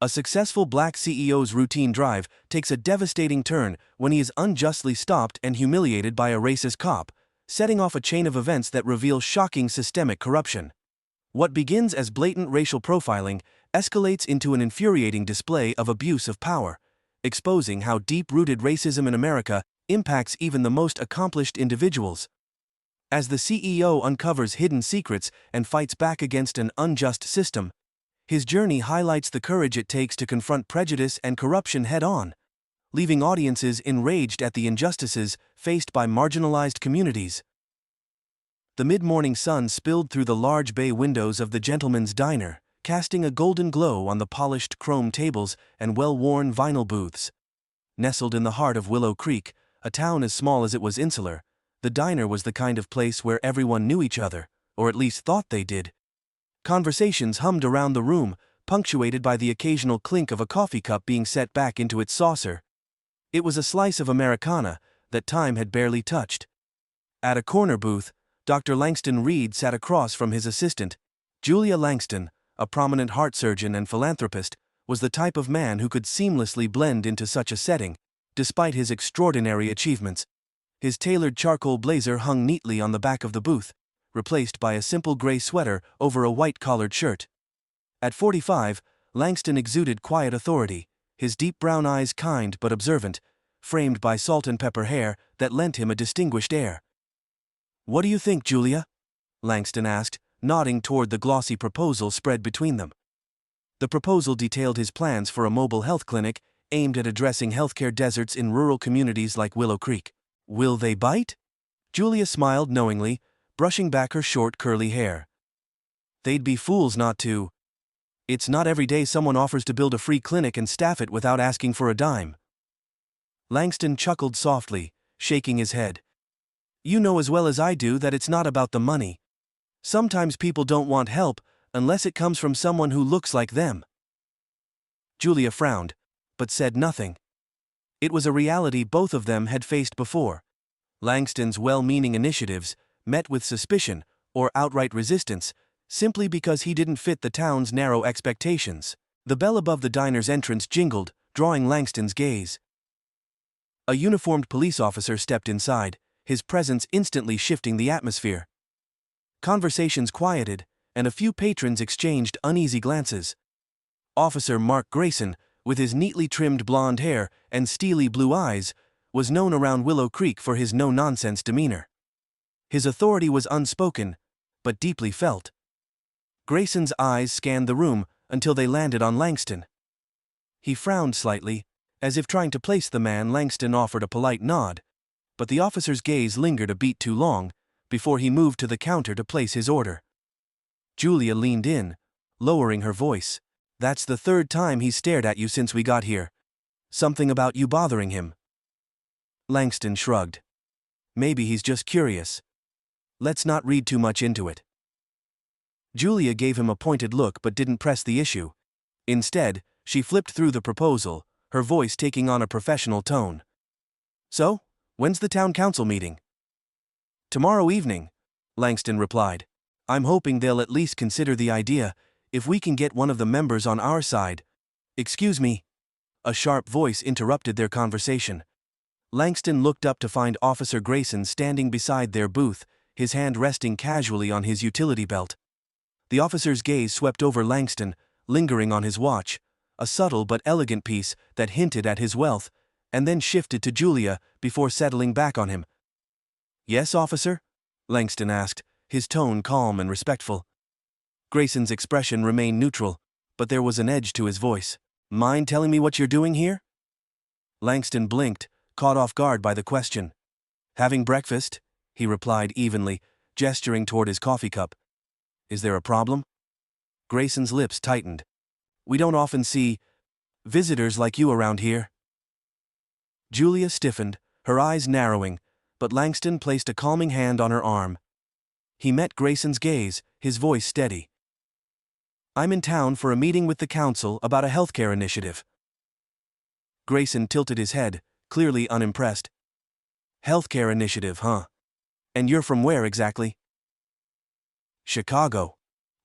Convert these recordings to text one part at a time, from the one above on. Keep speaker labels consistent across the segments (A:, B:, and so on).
A: A successful black CEO's routine drive takes a devastating turn when he is unjustly stopped and humiliated by a racist cop, setting off a chain of events that reveal shocking systemic corruption. What begins as blatant racial profiling escalates into an infuriating display of abuse of power, exposing how deep-rooted racism in America impacts even the most accomplished individuals. As the CEO uncovers hidden secrets and fights back against an unjust system, his journey highlights the courage it takes to confront prejudice and corruption head-on, leaving audiences enraged at the injustices faced by marginalized communities. The mid-morning sun spilled through the large bay windows of the gentleman's diner, casting a golden glow on the polished chrome tables and well-worn vinyl booths. Nestled in the heart of Willow Creek, a town as small as it was insular, the diner was the kind of place where everyone knew each other, or at least thought they did. Conversations hummed around the room, punctuated by the occasional clink of a coffee cup being set back into its saucer. It was a slice of Americana that time had barely touched. At a corner booth, Dr. Langston Reed sat across from his assistant. Julia Langston, a prominent heart surgeon and philanthropist, was the type of man who could seamlessly blend into such a setting, despite his extraordinary achievements. His tailored charcoal blazer hung neatly on the back of the booth, replaced by a simple gray sweater over a white-collared shirt. At 45, Langston exuded quiet authority, his deep brown eyes kind but observant, framed by salt and pepper hair that lent him a distinguished air. "What do you think, Julia?" Langston asked, nodding toward the glossy proposal spread between them. The proposal detailed his plans for a mobile health clinic aimed at addressing healthcare deserts in rural communities like Willow Creek. "Will they bite?" Julia smiled knowingly, brushing back her short curly hair. "They'd be fools not to. It's not every day someone offers to build a free clinic and staff it without asking for a dime." Langston chuckled softly, shaking his head. "You know as well as I do that it's not about the money. Sometimes people don't want help unless it comes from someone who looks like them." Julia frowned, but said nothing. It was a reality both of them had faced before. Langston's well-meaning initiatives met with suspicion or outright resistance simply because he didn't fit the town's narrow expectations. The bell above the diner's entrance jingled, drawing Langston's gaze. A uniformed police officer stepped inside, his presence instantly shifting the atmosphere. Conversations quieted, and a few patrons exchanged uneasy glances. Officer Mark Grayson, with his neatly trimmed blonde hair and steely blue eyes, was known around Willow Creek for his no-nonsense demeanor. His authority was unspoken, but deeply felt. Grayson's eyes scanned the room until they landed on Langston. He frowned slightly, as if trying to place the man. Langston offered a polite nod, but the officer's gaze lingered a beat too long before he moved to the counter to place his order. Julia leaned in, lowering her voice. "That's the third time he's stared at you since we got here. Something about you bothering him." Langston shrugged. "Maybe he's just curious. Let's not read too much into it." Julia gave him a pointed look but didn't press the issue. Instead, she flipped through the proposal, her voice taking on a professional tone. "So, when's the town council meeting?" "Tomorrow evening," Langston replied. "I'm hoping they'll at least consider the idea, if we can get one of the members on our side." "Excuse me." A sharp voice interrupted their conversation. Langston looked up to find Officer Grayson standing beside their booth, his hand resting casually on his utility belt. The officer's gaze swept over Langston, lingering on his watch, a subtle but elegant piece that hinted at his wealth, and then shifted to Julia before settling back on him. "Yes, officer?" Langston asked, his tone calm and respectful. Grayson's expression remained neutral, but there was an edge to his voice. "Mind telling me what you're doing here?" Langston blinked, caught off guard by the question. "Having breakfast," he replied evenly, gesturing toward his coffee cup. "Is there a problem?" Grayson's lips tightened. "We don't often see visitors like you around here." Julia stiffened, her eyes narrowing, but Langston placed a calming hand on her arm. He met Grayson's gaze, his voice steady. "I'm in town for a meeting with the council about a healthcare initiative." Grayson tilted his head, clearly unimpressed. "Healthcare initiative, huh? And you're from where exactly?" "Chicago,"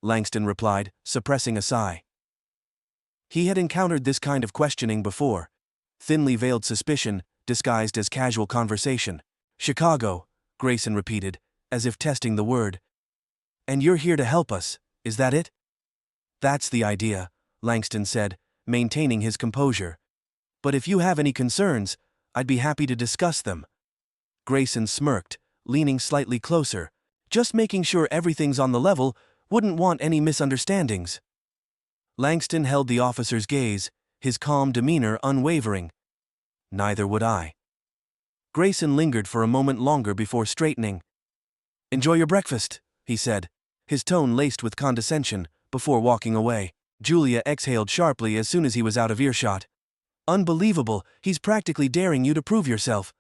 A: Langston replied, suppressing a sigh. He had encountered this kind of questioning before. Thinly veiled suspicion, disguised as casual conversation. Chicago, Grayson repeated, as if testing the word. And you're here to help us, is that it? That's the idea, Langston said, maintaining his composure. But if you have any concerns, I'd be happy to discuss them. Grayson smirked, leaning slightly closer. Just making sure everything's on the level, wouldn't want any misunderstandings. Langston held the officer's gaze, his calm demeanor unwavering. Neither would I. Grayson lingered for a moment longer before straightening. Enjoy your breakfast, he said, his tone laced with condescension, before walking away. Julia exhaled sharply as soon as he was out of earshot. Unbelievable, he's practically daring you to prove yourself.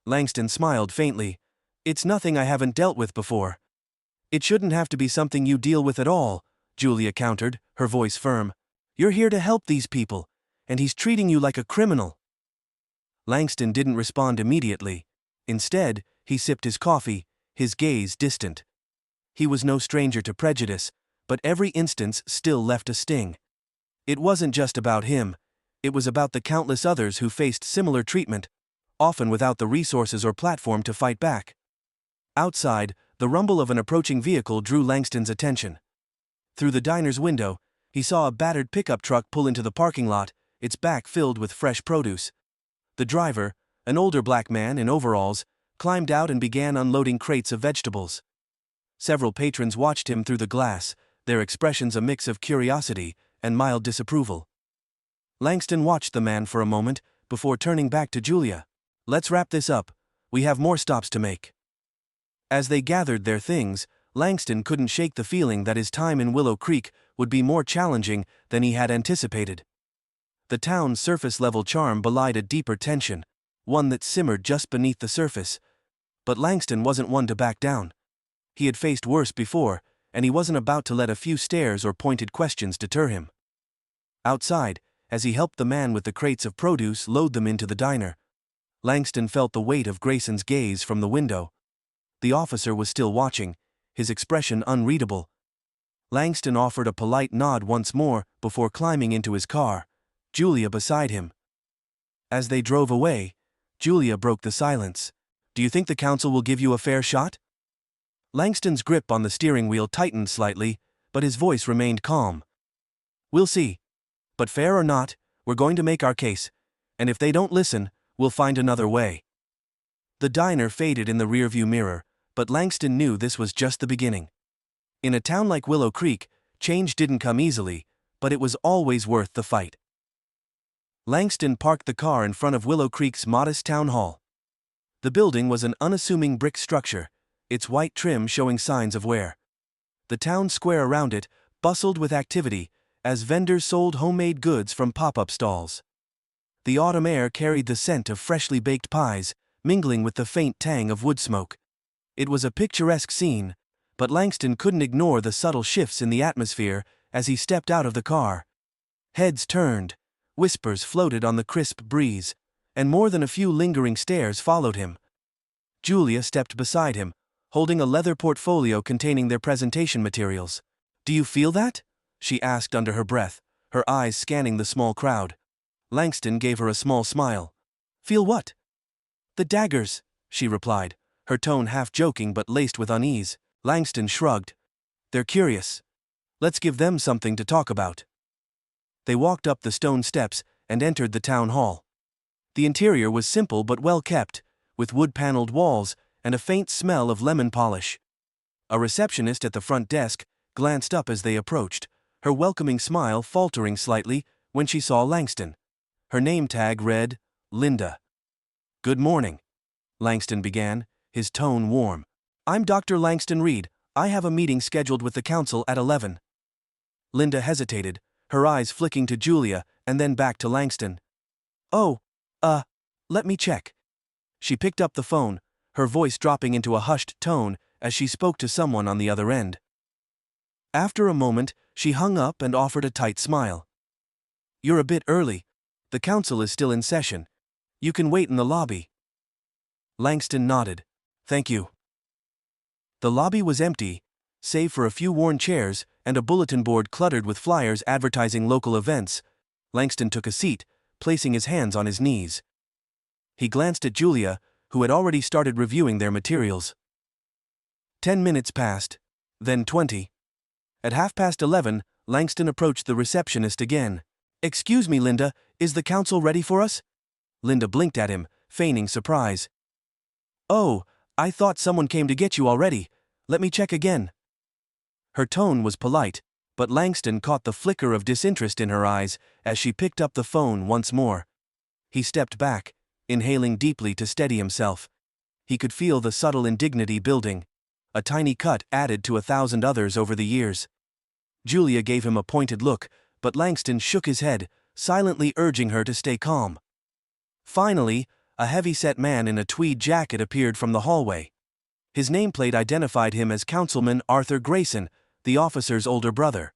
A: Langston smiled faintly. It's nothing I haven't dealt with before. It shouldn't have to be something you deal with at all, Julia countered, her voice firm. You're here to help these people, and he's treating you like a criminal. Langston didn't respond immediately. Instead, he sipped his coffee, his gaze distant. He was no stranger to prejudice, but every instance still left a sting. It wasn't just about him, it was about the countless others who faced similar treatment, often without the resources or platform to fight back. Outside, the rumble of an approaching vehicle drew Langston's attention. Through the diner's window, he saw a battered pickup truck pull into the parking lot, its back filled with fresh produce. The driver, an older black man in overalls, climbed out and began unloading crates of vegetables. Several patrons watched him through the glass, their expressions a mix of curiosity and mild disapproval. Langston watched the man for a moment, before turning back to Julia. Let's wrap this up, we have more stops to make. As they gathered their things, Langston couldn't shake the feeling that his time in Willow Creek would be more challenging than he had anticipated. The town's surface-level charm belied a deeper tension, one that simmered just beneath the surface. But Langston wasn't one to back down. He had faced worse before, and he wasn't about to let a few stares or pointed questions deter him. Outside, as he helped the man with the crates of produce load them into the diner, Langston felt the weight of Grayson's gaze from the window. The officer was still watching, his expression unreadable. Langston offered a polite nod once more before climbing into his car, Julia beside him. As they drove away, Julia broke the silence. Do you think the council will give you a fair shot? Langston's grip on the steering wheel tightened slightly, but his voice remained calm. We'll see. But fair or not, we're going to make our case, and if they don't listen, we'll find another way. The diner faded in the rearview mirror, but Langston knew this was just the beginning. In a town like Willow Creek, change didn't come easily, but it was always worth the fight. Langston parked the car in front of Willow Creek's modest town hall. The building was an unassuming brick structure, its white trim showing signs of wear. The town square around it bustled with activity, as vendors sold homemade goods from pop-up stalls. The autumn air carried the scent of freshly baked pies, mingling with the faint tang of wood smoke. It was a picturesque scene, but Langston couldn't ignore the subtle shifts in the atmosphere as he stepped out of the car. Heads turned, whispers floated on the crisp breeze, and more than a few lingering stares followed him. Julia stepped beside him, holding a leather portfolio containing their presentation materials. Do you feel that? She asked under her breath, her eyes scanning the small crowd. Langston gave her a small smile. Feel what? The daggers, she replied, her tone half joking but laced with unease. Langston shrugged. They're curious. Let's give them something to talk about. They walked up the stone steps and entered the town hall. The interior was simple but well kept, with wood-paneled walls and a faint smell of lemon polish. A receptionist at the front desk glanced up as they approached, her welcoming smile faltering slightly when she saw Langston. Her name tag read, Linda. Good morning, Langston began, his tone warm. I'm Dr. Langston Reed. I have a meeting scheduled with the council at 11. Linda hesitated, her eyes flicking to Julia and then back to Langston. Oh, let me check. She picked up the phone, her voice dropping into a hushed tone as she spoke to someone on the other end. After a moment, she hung up and offered a tight smile. You're a bit early. The council is still in session. You can wait in the lobby. Langston nodded. Thank you. The lobby was empty, save for a few worn chairs and a bulletin board cluttered with flyers advertising local events, Langston took a seat, placing his hands on his knees. He glanced at Julia, who had already started reviewing their materials. 10 minutes passed, then 20. At 11:30, Langston approached the receptionist again. "Excuse me, Linda, is the council ready for us?" Linda blinked at him, feigning surprise. "Oh, I thought someone came to get you already. Let me check again." Her tone was polite, but Langston caught the flicker of disinterest in her eyes as she picked up the phone once more. He stepped back, inhaling deeply to steady himself. He could feel the subtle indignity building, a tiny cut added to 1,000 others over the years. Julia gave him a pointed look, but Langston shook his head, silently urging her to stay calm. Finally, a heavy-set man in a tweed jacket appeared from the hallway. His nameplate identified him as Councilman Arthur Grayson, the officer's older brother.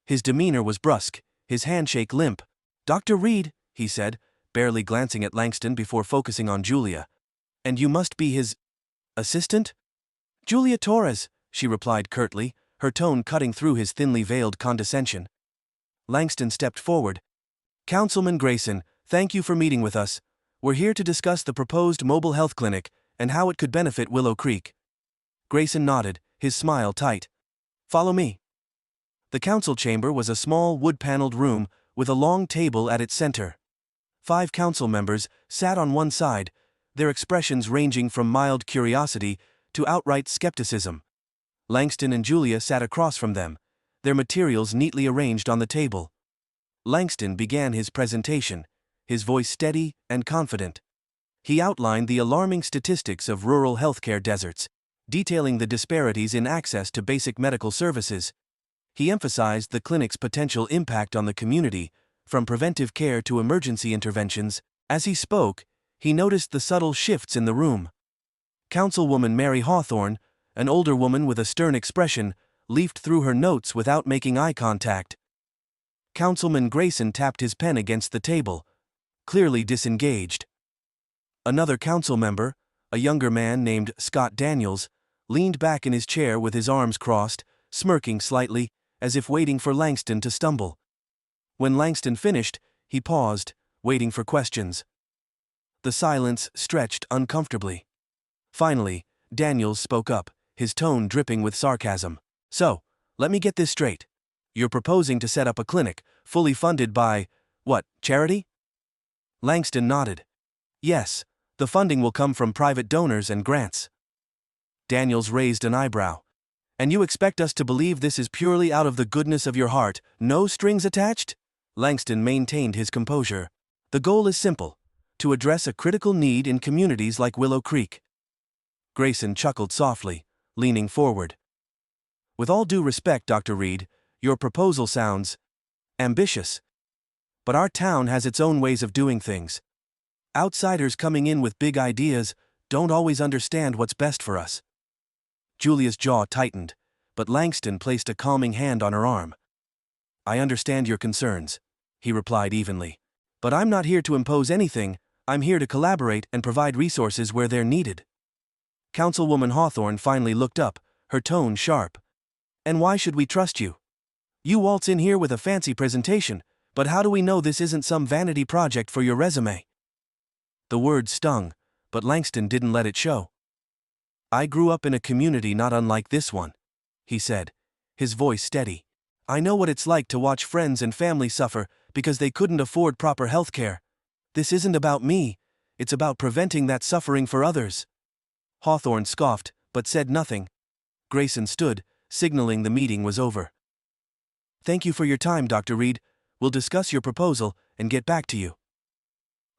A: His demeanor was brusque, his handshake limp. "Dr. Reed," he said, barely glancing at Langston before focusing on Julia. "And you must be his assistant?" "Julia Torres," she replied curtly, her tone cutting through his thinly veiled condescension. Langston stepped forward. "Councilman Grayson, thank you for meeting with us. We're here to discuss the proposed mobile health clinic and how it could benefit Willow Creek." Grayson nodded, his smile tight. "Follow me." The council chamber was a small wood-paneled room with a long table at its center. 5 council members sat on one side, their expressions ranging from mild curiosity to outright skepticism. Langston and Julia sat across from them, their materials neatly arranged on the table. Langston began his presentation, his voice steady and confident. He outlined the alarming statistics of rural healthcare deserts, detailing the disparities in access to basic medical services. He emphasized the clinic's potential impact on the community, from preventive care to emergency interventions. As he spoke, he noticed the subtle shifts in the room. Councilwoman Mary Hawthorne, an older woman with a stern expression, leafed through her notes without making eye contact. Councilman Grayson tapped his pen against the table, clearly disengaged. Another council member, a younger man named Scott Daniels, leaned back in his chair with his arms crossed, smirking slightly, as if waiting for Langston to stumble. When Langston finished, he paused, waiting for questions. The silence stretched uncomfortably. Finally, Daniels spoke up, his tone dripping with sarcasm. "So, let me get this straight. You're proposing to set up a clinic, fully funded by, what, charity?" Langston nodded. "Yes, the funding will come from private donors and grants." Daniels raised an eyebrow. "And you expect us to believe this is purely out of the goodness of your heart, no strings attached?" Langston maintained his composure. "The goal is simple, to address a critical need in communities like Willow Creek." Grayson chuckled softly, leaning forward. "With all due respect, Dr. Reed, your proposal sounds ambitious. But our town has its own ways of doing things. Outsiders coming in with big ideas don't always understand what's best for us." Julia's jaw tightened, but Langston placed a calming hand on her arm. "I understand your concerns," he replied evenly. "But I'm not here to impose anything, I'm here to collaborate and provide resources where they're needed." Councilwoman Hawthorne finally looked up, her tone sharp. "And why should we trust you? You waltz in here with a fancy presentation, but how do we know this isn't some vanity project for your resume?" The words stung, but Langston didn't let it show. "I grew up in a community not unlike this one," he said, his voice steady. "I know what it's like to watch friends and family suffer because they couldn't afford proper health care. This isn't about me, it's about preventing that suffering for others." Hawthorne scoffed, but said nothing. Grayson stood, signaling the meeting was over. "Thank you for your time, Dr. Reed. We'll discuss your proposal and get back to you."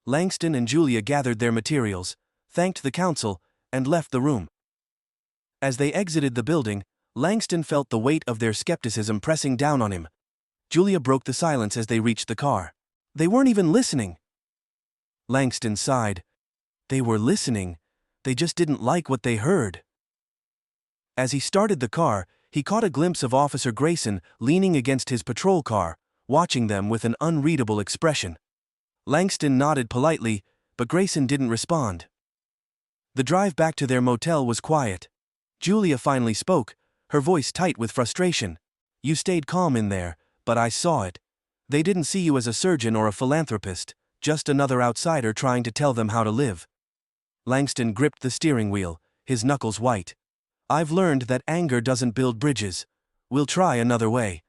A: Langston and Julia gathered their materials, thanked the council, and left the room. As they exited the building, Langston felt the weight of their skepticism pressing down on him. Julia broke the silence as they reached the car. "They weren't even listening." Langston sighed. They were listening, they just didn't like what they heard. As he started the car, he caught a glimpse of Officer Grayson leaning against his patrol car, watching them with an unreadable expression. Langston nodded politely, but Grayson didn't respond. The drive back to their motel was quiet. Julia finally spoke, her voice tight with frustration. "You stayed calm in there, but I saw it. They didn't see you as a surgeon or a philanthropist, just another outsider trying to tell them how to live. Langston gripped the steering wheel, his knuckles white. I've learned that anger doesn't build bridges. We'll try another way.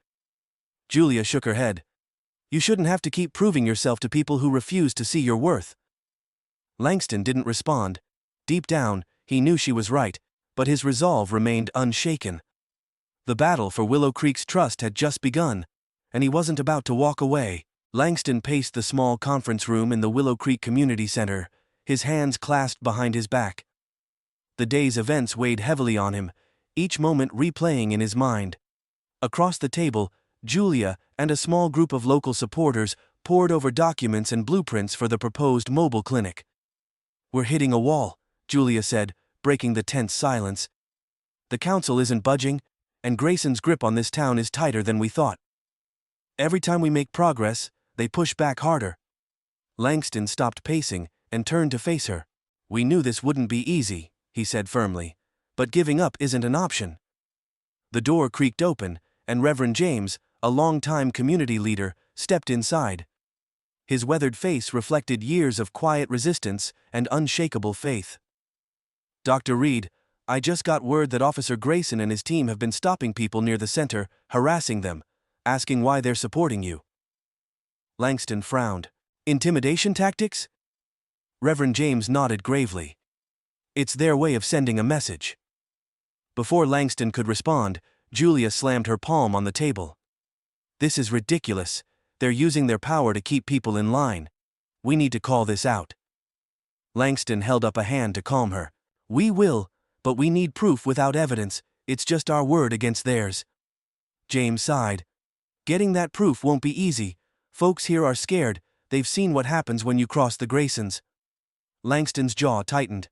A: Julia shook her head. You shouldn't have to keep proving yourself to people who refuse to see your worth. Langston didn't respond. Deep down, he knew she was right, but his resolve remained unshaken. The battle for Willow Creek's trust had just begun, and he wasn't about to walk away. Langston paced the small conference room in the Willow Creek Community Center, his hands clasped behind his back. The day's events weighed heavily on him, each moment replaying in his mind. Across the table, Julia and a small group of local supporters pored over documents and blueprints for the proposed mobile clinic. We're hitting a wall, Julia said, breaking the tense silence. The council isn't budging, and Grayson's grip on this town is tighter than we thought. Every time we make progress, they push back harder. Langston stopped pacing and turned to face her. We knew this wouldn't be easy, he said firmly, but giving up isn't an option. The door creaked open, and Reverend James, a longtime community leader, stepped inside. His weathered face reflected years of quiet resistance and unshakable faith. Dr. Reed, I just got word that Officer Grayson and his team have been stopping people near the center, harassing them, asking why they're supporting you. Langston frowned. Intimidation tactics? Reverend James nodded gravely. It's their way of sending a message. Before Langston could respond, Julia slammed her palm on the table. This is ridiculous. They're using their power to keep people in line. We need to call this out. Langston held up a hand to calm her. We will, but we need proof without evidence. It's just our word against theirs. James sighed. Getting that proof won't be easy. Folks here are scared. They've seen what happens when you cross the Graysons. Langston's jaw tightened.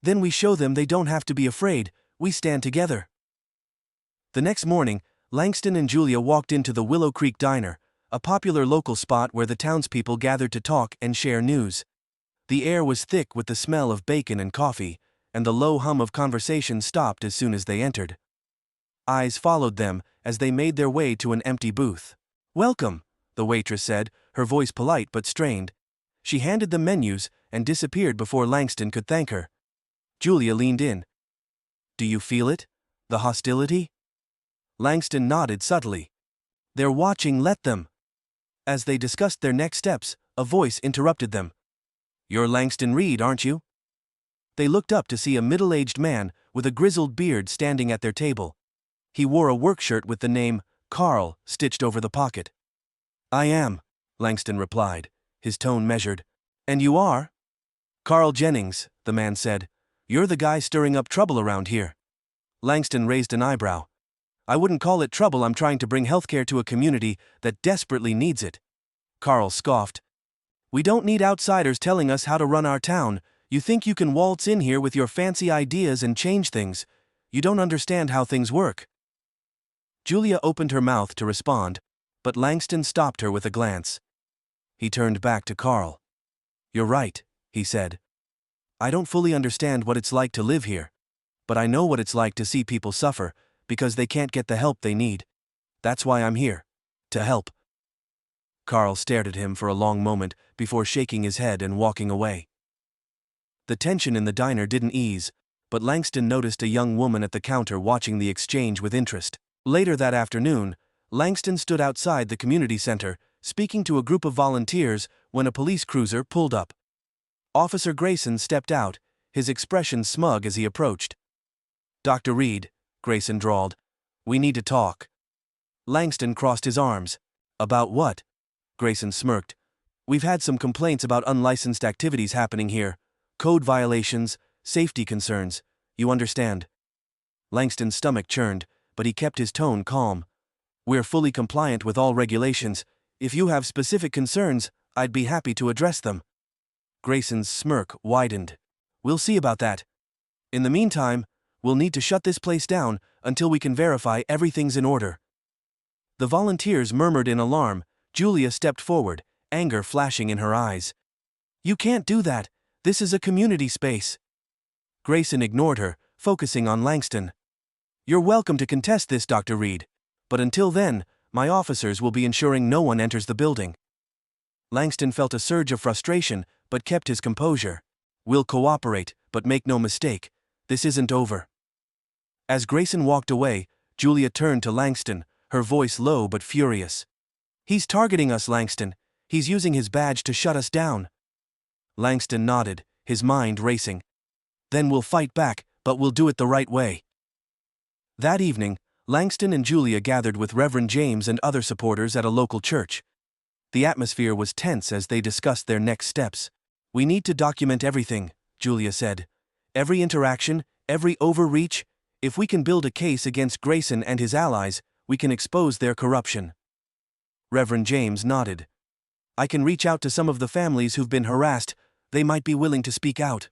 A: Then we show them they don't have to be afraid. We stand together. The next morning, Langston and Julia walked into the Willow Creek Diner, a popular local spot where the townspeople gathered to talk and share news. The air was thick with the smell of bacon and coffee, and the low hum of conversation stopped as soon as they entered. Eyes followed them as they made their way to an empty booth. Welcome, the waitress said, her voice polite but strained. She handed them menus and disappeared before Langston could thank her. Julia leaned in. Do you feel it? The hostility? Langston nodded subtly. They're watching, let them. As they discussed their next steps, a voice interrupted them. You're Langston Reed, aren't you? They looked up to see a middle-aged man with a grizzled beard standing at their table. He wore a work shirt with the name, Carl, stitched over the pocket. I am, Langston replied, his tone measured. And you are? Carl Jennings, the man said. You're the guy stirring up trouble around here. Langston raised an eyebrow. I wouldn't call it trouble. I'm trying to bring healthcare to a community that desperately needs it. Carl scoffed. We don't need outsiders telling us how to run our town. You think you can waltz in here with your fancy ideas and change things. You don't understand how things work. Julia opened her mouth to respond, but Langston stopped her with a glance. He turned back to Carl. You're right, he said. I don't fully understand what it's like to live here, but I know what it's like to see people suffer because they can't get the help they need. That's why I'm here. To help. Carl stared at him for a long moment before shaking his head and walking away. The tension in the diner didn't ease, but Langston noticed a young woman at the counter watching the exchange with interest. Later that afternoon, Langston stood outside the community center, speaking to a group of volunteers when a police cruiser pulled up. Officer Grayson stepped out, his expression smug as he approached. Dr. Reed, Grayson drawled. We need to talk. Langston crossed his arms. About what? Grayson smirked. We've had some complaints about unlicensed activities happening here. Code violations, safety concerns. You understand. Langston's stomach churned, but he kept his tone calm. We're fully compliant with all regulations. If you have specific concerns, I'd be happy to address them. Grayson's smirk widened. We'll see about that. In the meantime, we'll need to shut this place down until we can verify everything's in order. The volunteers murmured in alarm. Julia stepped forward, anger flashing in her eyes. You can't do that. This is a community space. Grayson ignored her, focusing on Langston. You're welcome to contest this, Dr. Reed. But until then, My officers will be ensuring no one enters the building. Langston felt a surge of frustration, but kept his composure. We'll cooperate, but make no mistake, this isn't over. As Grayson walked away, Julia turned to Langston, her voice low but furious. He's targeting us, Langston. He's using his badge to shut us down. Langston nodded, his mind racing. Then we'll fight back, but we'll do it the right way. That evening, Langston and Julia gathered with Reverend James and other supporters at a local church. The atmosphere was tense as they discussed their next steps. We need to document everything, Julia said. Every interaction, every overreach. If we can build a case against Grayson and his allies, we can expose their corruption. Reverend James nodded. I can reach out to some of the families who've been harassed. They might be willing to speak out.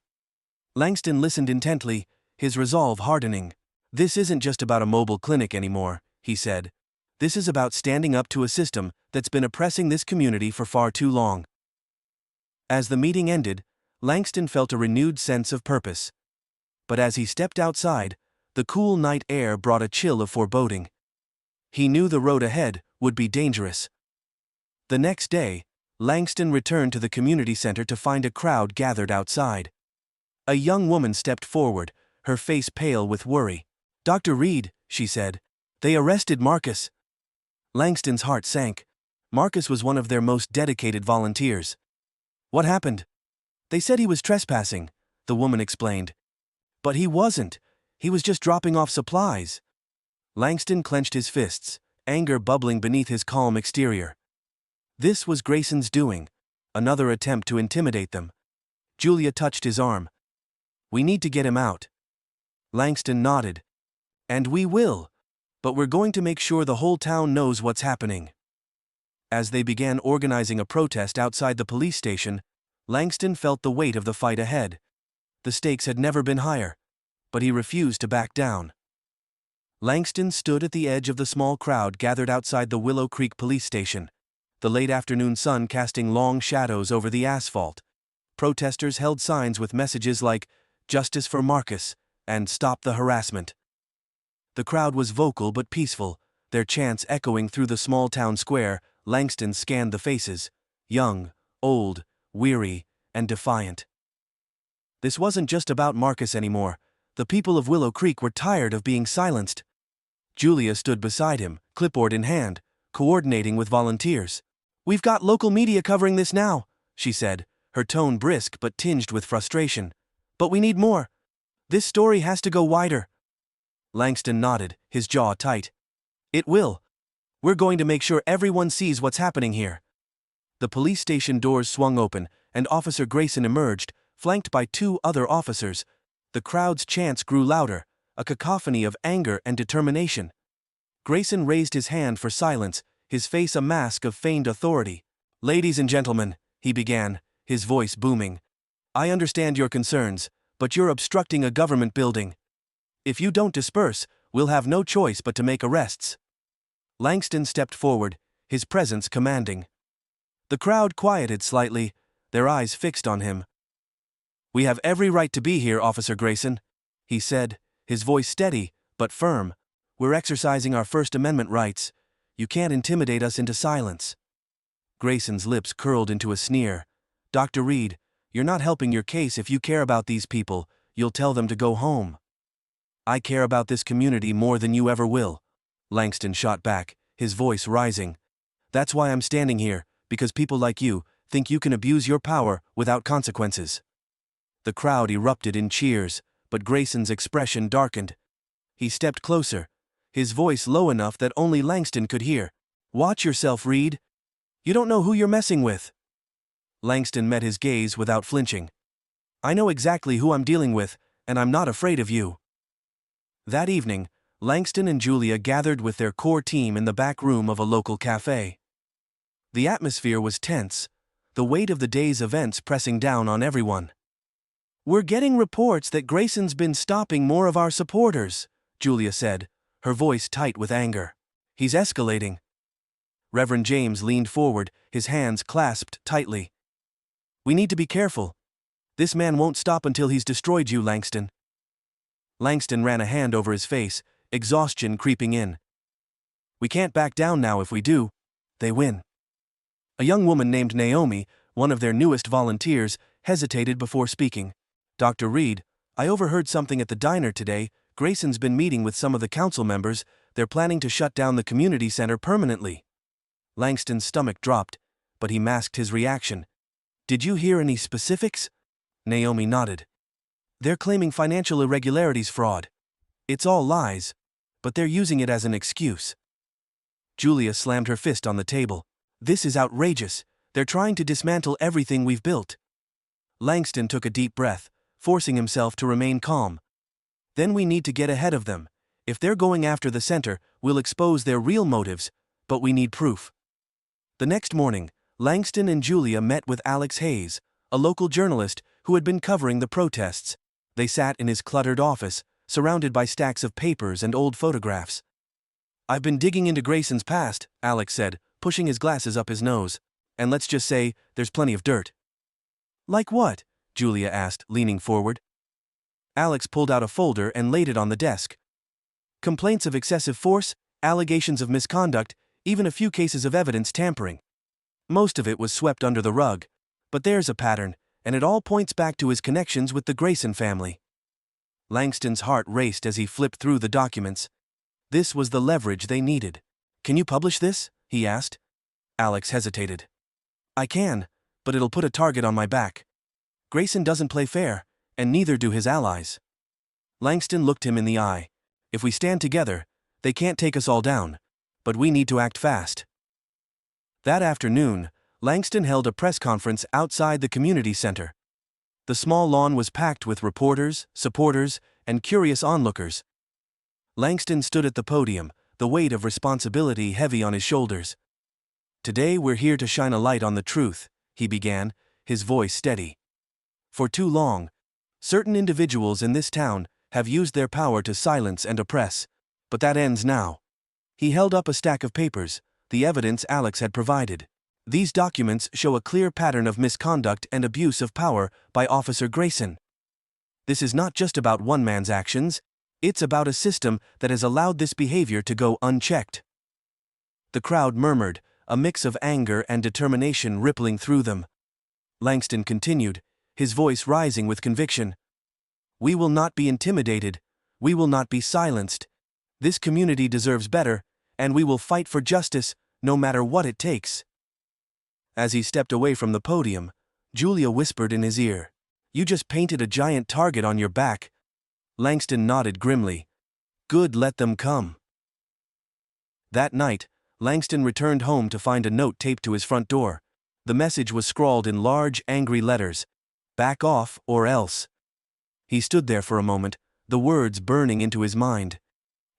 A: Langston listened intently, his resolve hardening. This isn't just about a mobile clinic anymore, he said. This is about standing up to a system that's been oppressing this community for far too long. As the meeting ended, Langston felt a renewed sense of purpose. But as he stepped outside, the cool night air brought a chill of foreboding. He knew the road ahead would be dangerous. The next day, Langston returned to the community center to find a crowd gathered outside. A young woman stepped forward, her face pale with worry. Dr. Reed, she said, they arrested Marcus. Langston's heart sank. Marcus was one of their most dedicated volunteers. What happened? They said he was trespassing, the woman explained. But he wasn't. He was just dropping off supplies. Langston clenched his fists, anger bubbling beneath his calm exterior. This was Grayson's doing, another attempt to intimidate them. Julia touched his arm. We need to get him out. Langston nodded. And we will. But we're going to make sure the whole town knows what's happening. As they began organizing a protest outside the police station, Langston felt the weight of the fight ahead. The stakes had never been higher, but he refused to back down. Langston stood at the edge of the small crowd gathered outside the Willow Creek police station, the late afternoon sun casting long shadows over the asphalt. Protesters held signs with messages like, "Justice for Marcus," and "Stop the harassment." The crowd was vocal but peaceful, their chants echoing through the small town square. Langston scanned the faces, young, old, weary, and defiant. This wasn't just about Marcus anymore. The people of Willow Creek were tired of being silenced. Julia stood beside him, clipboard in hand, coordinating with volunteers. We've got local media covering this now, she said, her tone brisk but tinged with frustration. But we need more. This story has to go wider. Langston nodded, his jaw tight. It will. We're going to make sure everyone sees what's happening here. The police station doors swung open, and Officer Grayson emerged, flanked by two other officers. The crowd's chants grew louder, a cacophony of anger and determination. Grayson raised his hand for silence, his face a mask of feigned authority. Ladies and gentlemen, he began, his voice booming. I understand your concerns, but you're obstructing a government building. If you don't disperse, we'll have no choice but to make arrests. Langston stepped forward, his presence commanding. The crowd quieted slightly, their eyes fixed on him. We have every right to be here, Officer Grayson, he said, his voice steady, but firm. We're exercising our First Amendment rights. You can't intimidate us into silence. Grayson's lips curled into a sneer. Dr. Reed, you're not helping your case. If you care about these people, you'll tell them to go home. I care about this community more than you ever will, Langston shot back, his voice rising. That's why I'm standing here, because people like you think you can abuse your power without consequences. The crowd erupted in cheers, but Grayson's expression darkened. He stepped closer, his voice low enough that only Langston could hear. Watch yourself, Reed. You don't know who you're messing with. Langston met his gaze without flinching. I know exactly who I'm dealing with, and I'm not afraid of you. That evening, Langston and Julia gathered with their core team in the back room of a local cafe. The atmosphere was tense, the weight of the day's events pressing down on everyone. We're getting reports that Grayson's been stopping more of our supporters, Julia said, her voice tight with anger. He's escalating. Reverend James leaned forward, his hands clasped tightly. We need to be careful. This man won't stop until he's destroyed you, Langston. Langston ran a hand over his face, exhaustion creeping in. We can't back down now. If we do, they win. A young woman named Naomi, one of their newest volunteers, hesitated before speaking. Dr. Reed, I overheard something at the diner today. Grayson's been meeting with some of the council members. They're planning to shut down the community center permanently. Langston's stomach dropped, but he masked his reaction. Did you hear any specifics? Naomi nodded. They're claiming financial irregularities, fraud. It's all lies, but they're using it as an excuse. Julia slammed her fist on the table. This is outrageous. They're trying to dismantle everything we've built. Langston took a deep breath, forcing himself to remain calm. Then we need to get ahead of them. If they're going after the center, we'll expose their real motives, but we need proof. The next morning, Langston and Julia met with Alex Hayes, a local journalist who had been covering the protests. They sat in his cluttered office, surrounded by stacks of papers and old photographs. I've been digging into Grayson's past, Alex said, pushing his glasses up his nose. And let's just say, there's plenty of dirt. Like what? Julia asked, leaning forward. Alex pulled out a folder and laid it on the desk. Complaints of excessive force, allegations of misconduct, even a few cases of evidence tampering. Most of it was swept under the rug, but there's a pattern, and it all points back to his connections with the Grayson family. Langston's heart raced as he flipped through the documents. This was the leverage they needed. Can you publish this? He asked. Alex hesitated. I can, but it'll put a target on my back. Grayson doesn't play fair, and neither do his allies. Langston looked him in the eye. If we stand together, they can't take us all down, but we need to act fast. That afternoon, Langston held a press conference outside the community center. The small lawn was packed with reporters, supporters, and curious onlookers. Langston stood at the podium, the weight of responsibility heavy on his shoulders. Today we're here to shine a light on the truth, he began, his voice steady. For too long, certain individuals in this town have used their power to silence and oppress, but that ends now. He held up a stack of papers, the evidence Alex had provided. These documents show a clear pattern of misconduct and abuse of power by Officer Grayson. This is not just about one man's actions, it's about a system that has allowed this behavior to go unchecked. The crowd murmured, a mix of anger and determination rippling through them. Langston continued, his voice rising with conviction. We will not be intimidated. We will not be silenced. This community deserves better, and we will fight for justice, no matter what it takes. As he stepped away from the podium, Julia whispered in his ear, You just painted a giant target on your back. Langston nodded grimly. Good, let them come. That night, Langston returned home to find a note taped to his front door. The message was scrawled in large, angry letters. Back off, or else. He stood there for a moment, the words burning into his mind.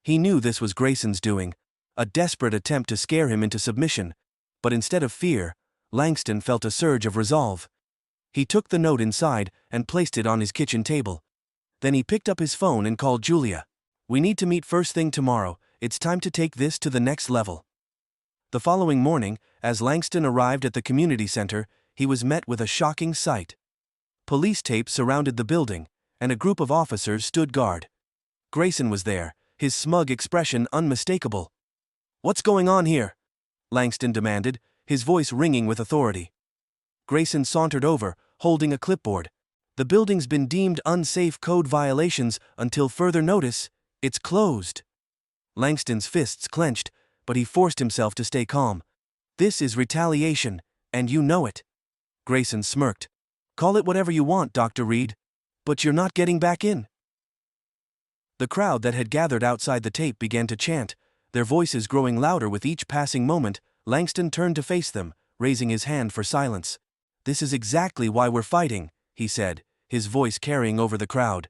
A: He knew this was Grayson's doing, a desperate attempt to scare him into submission, but instead of fear, Langston felt a surge of resolve. He took the note inside and placed it on his kitchen table. Then he picked up his phone and called Julia. We need to meet first thing tomorrow. It's time to take this to the next level. The following morning, as Langston arrived at the community center, he was met with a shocking sight. Police tape surrounded the building, and a group of officers stood guard. Grayson was there, his smug expression unmistakable. What's going on here? Langston demanded, his voice ringing with authority. Grayson sauntered over, holding a clipboard. The building's been deemed unsafe, code violations until further notice. It's closed. Langston's fists clenched, but he forced himself to stay calm. This is retaliation, and you know it. Grayson smirked. Call it whatever you want, Dr. Reed. But you're not getting back in. The crowd that had gathered outside the tape began to chant, their voices growing louder with each passing moment. Langston turned to face them, raising his hand for silence. This is exactly why we're fighting, he said, his voice carrying over the crowd.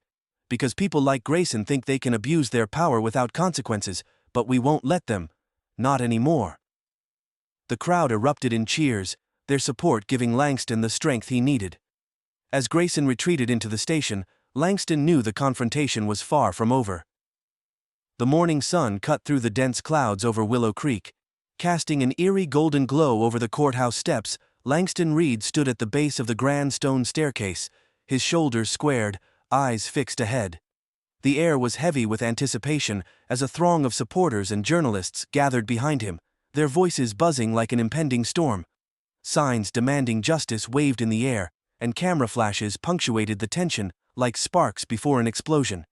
A: Because people like Grayson think they can abuse their power without consequences, but we won't let them. Not anymore. The crowd erupted in cheers, their support giving Langston the strength he needed. As Grayson retreated into the station, Langston knew the confrontation was far from over. The morning sun cut through the dense clouds over Willow Creek. Casting an eerie golden glow over the courthouse steps, Langston Reed stood at the base of the grand stone staircase, his shoulders squared, eyes fixed ahead. The air was heavy with anticipation as a throng of supporters and journalists gathered behind him, their voices buzzing like an impending storm. Signs demanding justice waved in the air, and camera flashes punctuated the tension like sparks before an explosion.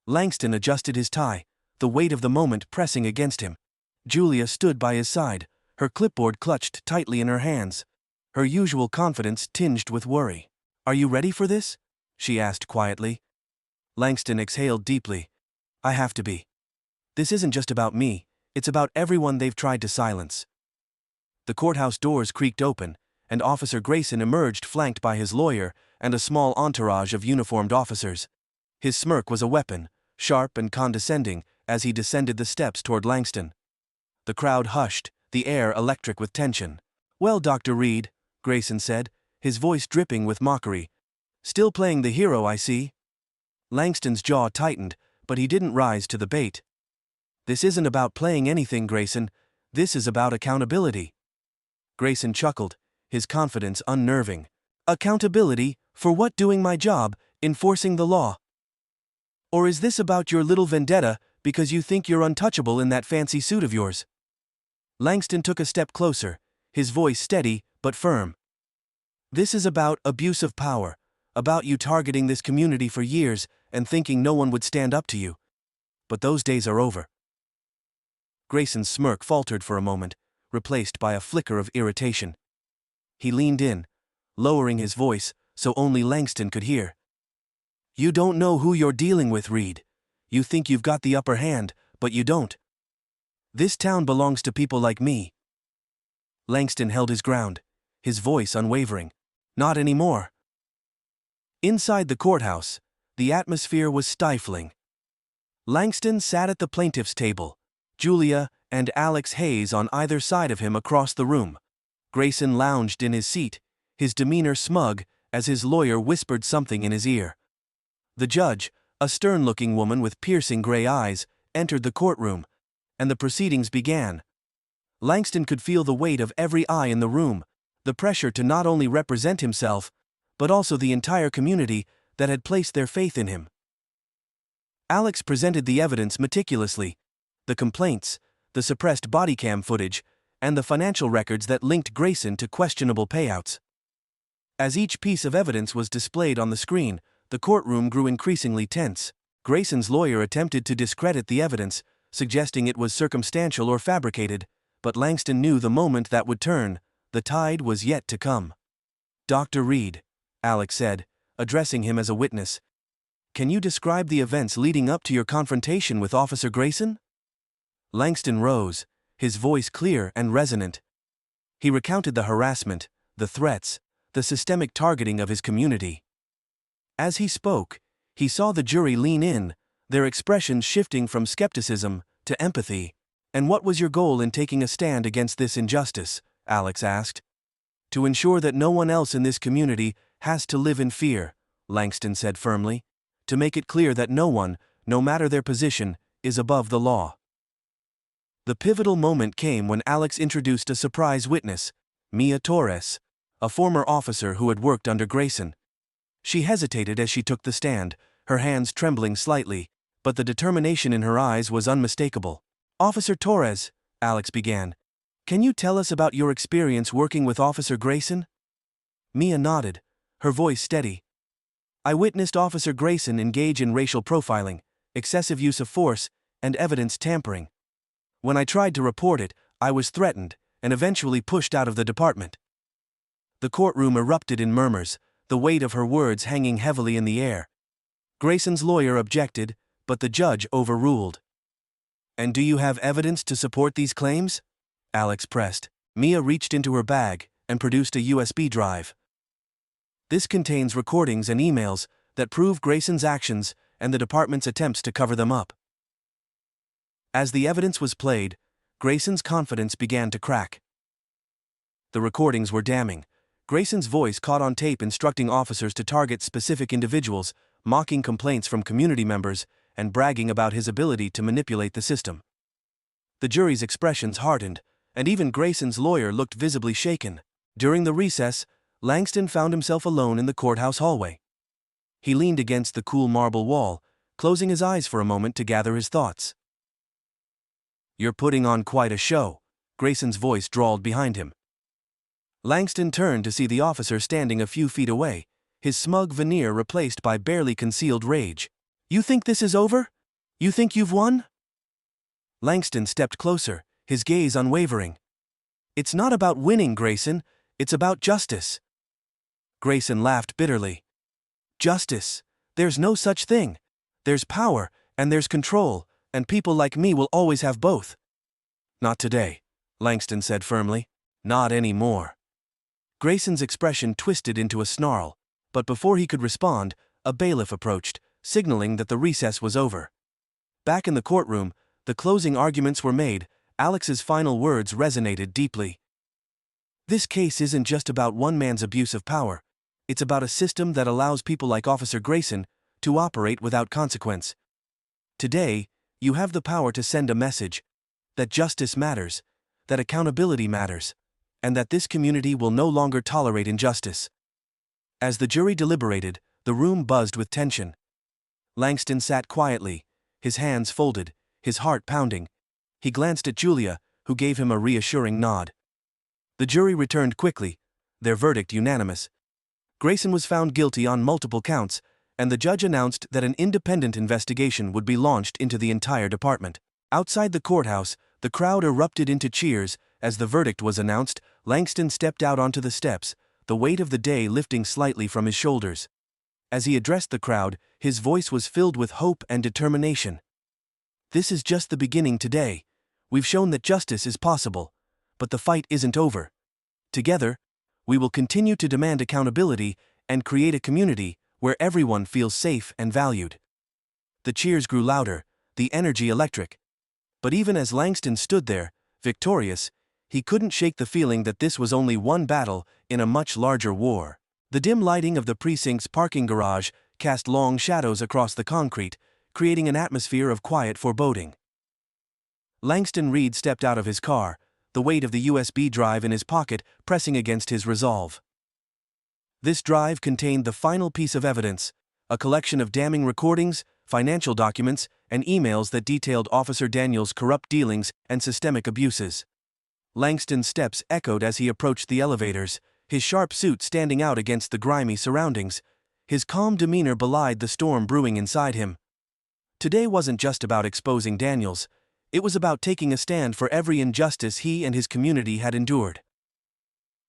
A: Langston adjusted his tie, the weight of the moment pressing against him. Julia stood by his side, her clipboard clutched tightly in her hands, her usual confidence tinged with worry. "Are you ready for this?" she asked quietly. Langston exhaled deeply. "I have to be. This isn't just about me, it's about everyone they've tried to silence." The courthouse doors creaked open, and Officer Grayson emerged flanked by his lawyer and a small entourage of uniformed officers. His smirk was a weapon, sharp and condescending, as he descended the steps toward Langston. The crowd hushed, the air electric with tension. "Well, Dr. Reed," Grayson said, his voice dripping with mockery. "Still playing the hero, I see." Langston's jaw tightened, but he didn't rise to the bait. "This isn't about playing anything, Grayson. This is about accountability." Grayson chuckled, his confidence unnerving. "Accountability? For what? Doing my job, enforcing the law? Or is this about your little vendetta because you think you're untouchable in that fancy suit of yours?" Langston took a step closer, his voice steady but firm. "This is about abuse of power, about you targeting this community for years and thinking no one would stand up to you. But those days are over." Grayson's smirk faltered for a moment, replaced by a flicker of irritation. He leaned in, lowering his voice so only Langston could hear. "You don't know who you're dealing with, Reed. You think you've got the upper hand, but you don't. This town belongs to people like me." Langston held his ground, his voice unwavering. "Not anymore." Inside the courthouse, the atmosphere was stifling. Langston sat at the plaintiff's table, Julia and Alex Hayes on either side of him across the room. Grayson lounged in his seat, his demeanor smug, as his lawyer whispered something in his ear. The judge, a stern-looking woman with piercing gray eyes, entered the courtroom, and the proceedings began. Langston could feel the weight of every eye in the room, the pressure to not only represent himself, but also the entire community that had placed their faith in him. Alex presented the evidence meticulously, the complaints, the suppressed body cam footage, and the financial records that linked Grayson to questionable payouts. As each piece of evidence was displayed on the screen, the courtroom grew increasingly tense. Grayson's lawyer attempted to discredit the evidence, suggesting it was circumstantial or fabricated, but Langston knew the moment that would turn, the tide was yet to come. "Dr. Reed," Alex said, addressing him as a witness, "can you describe the events leading up to your confrontation with Officer Grayson?" Langston rose, his voice clear and resonant. He recounted the harassment, the threats, the systemic targeting of his community. As he spoke, he saw the jury lean in, their expressions shifting from skepticism to empathy. "And what was your goal in taking a stand against this injustice?" Alex asked. "To ensure that no one else in this community has to live in fear," Langston said firmly. "To make it clear that no one, no matter their position, is above the law." The pivotal moment came when Alex introduced a surprise witness, Mia Torres, a former officer who had worked under Grayson. She hesitated as she took the stand, her hands trembling slightly, but the determination in her eyes was unmistakable. "Officer Torres," Alex began, "can you tell us about your experience working with Officer Grayson?" Mia nodded, her voice steady. "I witnessed Officer Grayson engage in racial profiling, excessive use of force, and evidence tampering. When I tried to report it, I was threatened, and eventually pushed out of the department." The courtroom erupted in murmurs, the weight of her words hanging heavily in the air. Grayson's lawyer objected, but the judge overruled. "And do you have evidence to support these claims?" Alex pressed. Mia reached into her bag and produced a USB drive. "This contains recordings and emails that prove Grayson's actions and the department's attempts to cover them up." As the evidence was played, Grayson's confidence began to crack. The recordings were damning. Grayson's voice caught on tape instructing officers to target specific individuals, mocking complaints from community members, and bragging about his ability to manipulate the system. The jury's expressions hardened, and even Grayson's lawyer looked visibly shaken. During the recess, Langston found himself alone in the courthouse hallway. He leaned against the cool marble wall, closing his eyes for a moment to gather his thoughts. "You're putting on quite a show," Grayson's voice drawled behind him. Langston turned to see the officer standing a few feet away, his smug veneer replaced by barely concealed rage. "You think this is over? You think you've won?" Langston stepped closer, his gaze unwavering. "It's not about winning, Grayson. It's about justice." Grayson laughed bitterly. "Justice? There's no such thing. There's power, and there's control, and people like me will always have both." "Not today," Langston said firmly. "Not anymore." Grayson's expression twisted into a snarl, but before he could respond, a bailiff approached, signaling that the recess was over. Back in the courtroom, the closing arguments were made. Alex's final words resonated deeply. "This case isn't just about one man's abuse of power. It's about a system that allows people like Officer Grayson to operate without consequence. Today, you have the power to send a message that justice matters, that accountability matters, and that this community will no longer tolerate injustice." As the jury deliberated, the room buzzed with tension. Langston sat quietly, his hands folded, his heart pounding. He glanced at Julia, who gave him a reassuring nod. The jury returned quickly, their verdict unanimous. Grayson was found guilty on multiple counts, and the judge announced that an independent investigation would be launched into the entire department. Outside the courthouse, the crowd erupted into cheers. As the verdict was announced, Langston stepped out onto the steps, the weight of the day lifting slightly from his shoulders. As he addressed the crowd, his voice was filled with hope and determination. "This is just the beginning today. We've shown that justice is possible, but the fight isn't over. Together, we will continue to demand accountability and create a community where everyone feels safe and valued." The cheers grew louder, the energy electric. But even as Langston stood there, victorious, he couldn't shake the feeling that this was only one battle in a much larger war. The dim lighting of the precinct's parking garage cast long shadows across the concrete, creating an atmosphere of quiet foreboding. Langston Reed stepped out of his car, the weight of the USB drive in his pocket pressing against his resolve. This drive contained the final piece of evidence, a collection of damning recordings, financial documents, and emails that detailed Officer Daniels' corrupt dealings and systemic abuses. Langston's steps echoed as he approached the elevators, his sharp suit standing out against the grimy surroundings. His calm demeanor belied the storm brewing inside him. Today wasn't just about exposing Daniels, it was about taking a stand for every injustice he and his community had endured.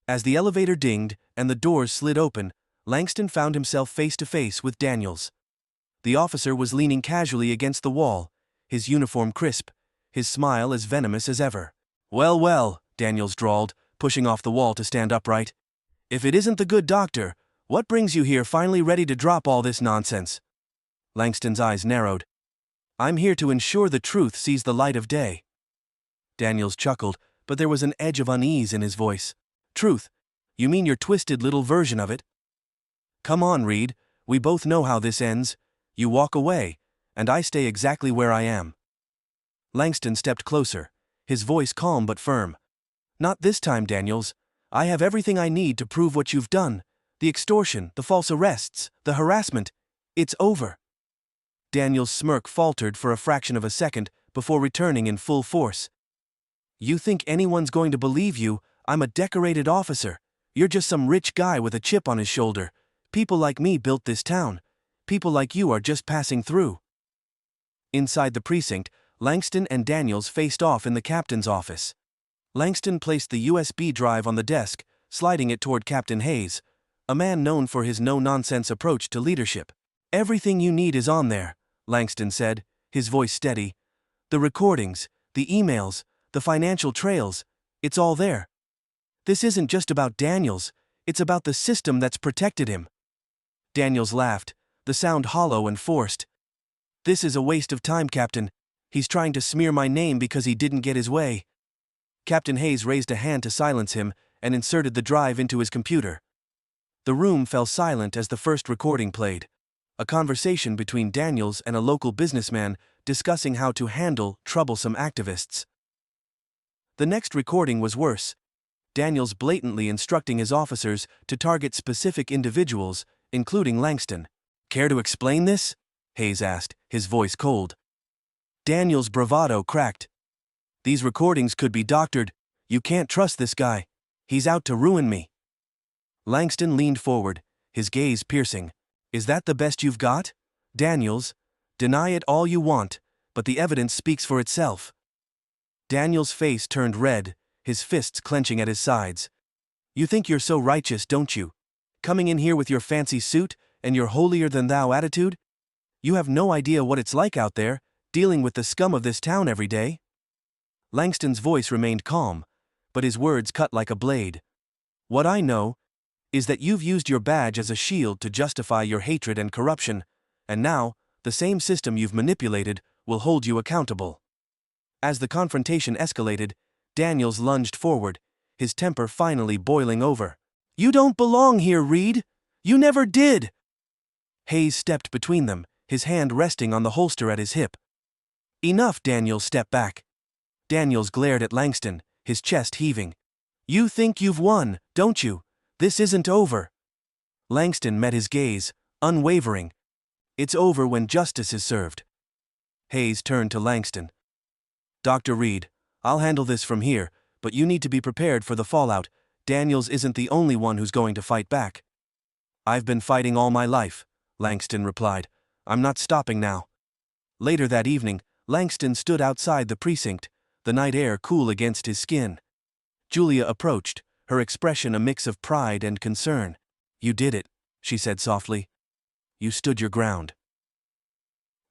A: As the elevator dinged and the doors slid open, Langston found himself face to face with Daniels. The officer was leaning casually against the wall, his uniform crisp, his smile as venomous as ever. "Well, well," Daniels drawled, pushing off the wall to stand upright. "If it isn't the good doctor, what brings you here finally ready to drop all this nonsense?" Langston's eyes narrowed. "I'm here to ensure the truth sees the light of day." Daniels chuckled, but there was an edge of unease in his voice. "Truth? You mean your twisted little version of it? Come on, Reed, we both know how this ends. You walk away, and I stay exactly where I am." Langston stepped closer, his voice calm but firm. "Not this time, Daniels. I have everything I need to prove what you've done. The extortion, the false arrests, the harassment. It's over." Daniels' smirk faltered for a fraction of a second before returning in full force. "You think anyone's going to believe you? I'm a decorated officer. You're just some rich guy with a chip on his shoulder. People like me built this town. People like you are just passing through." Inside the precinct, Langston and Daniels faced off in the captain's office. Langston placed the USB drive on the desk, sliding it toward Captain Hayes, a man known for his no-nonsense approach to leadership. "Everything you need is on there," Langston said, his voice steady. "The recordings, the emails, the financial trails, it's all there. This isn't just about Daniels, it's about the system that's protected him." Daniels laughed, the sound hollow and forced. "This is a waste of time, Captain. He's trying to smear my name because he didn't get his way." Captain Hayes raised a hand to silence him and inserted the drive into his computer. The room fell silent as the first recording played, a conversation between Daniels and a local businessman discussing how to handle troublesome activists. The next recording was worse, Daniels blatantly instructing his officers to target specific individuals, including Langston. "Care to explain this?" Hayes asked, his voice cold. Daniel's bravado cracked. These recordings could be doctored. You can't trust this guy. He's out to ruin me. Langston leaned forward, his gaze piercing. Is that the best you've got? Daniels, deny it all you want, but the evidence speaks for itself. Daniels' face turned red, his fists clenching at his sides. You think you're so righteous, don't you? Coming in here with your fancy suit and your holier-than-thou attitude? You have no idea what it's like out there, dealing with the scum of this town every day. Langston's voice remained calm, but his words cut like a blade. What I know is that you've used your badge as a shield to justify your hatred and corruption, and now, the same system you've manipulated will hold you accountable. As the confrontation escalated, Daniels lunged forward, his temper finally boiling over. You don't belong here, Reed! You never did! Hayes stepped between them, his hand resting on the holster at his hip. Enough, Daniels stepped back. Daniels glared at Langston, his chest heaving. You think you've won, don't you? This isn't over. Langston met his gaze, unwavering. It's over when justice is served. Hayes turned to Langston. Dr. Reed, I'll handle this from here, but you need to be prepared for the fallout. Daniels isn't the only one who's going to fight back. I've been fighting all my life, Langston replied. I'm not stopping now. Later that evening, Langston stood outside the precinct, the night air cool against his skin. Julia approached, her expression a mix of pride and concern. You did it, she said softly. You stood your ground.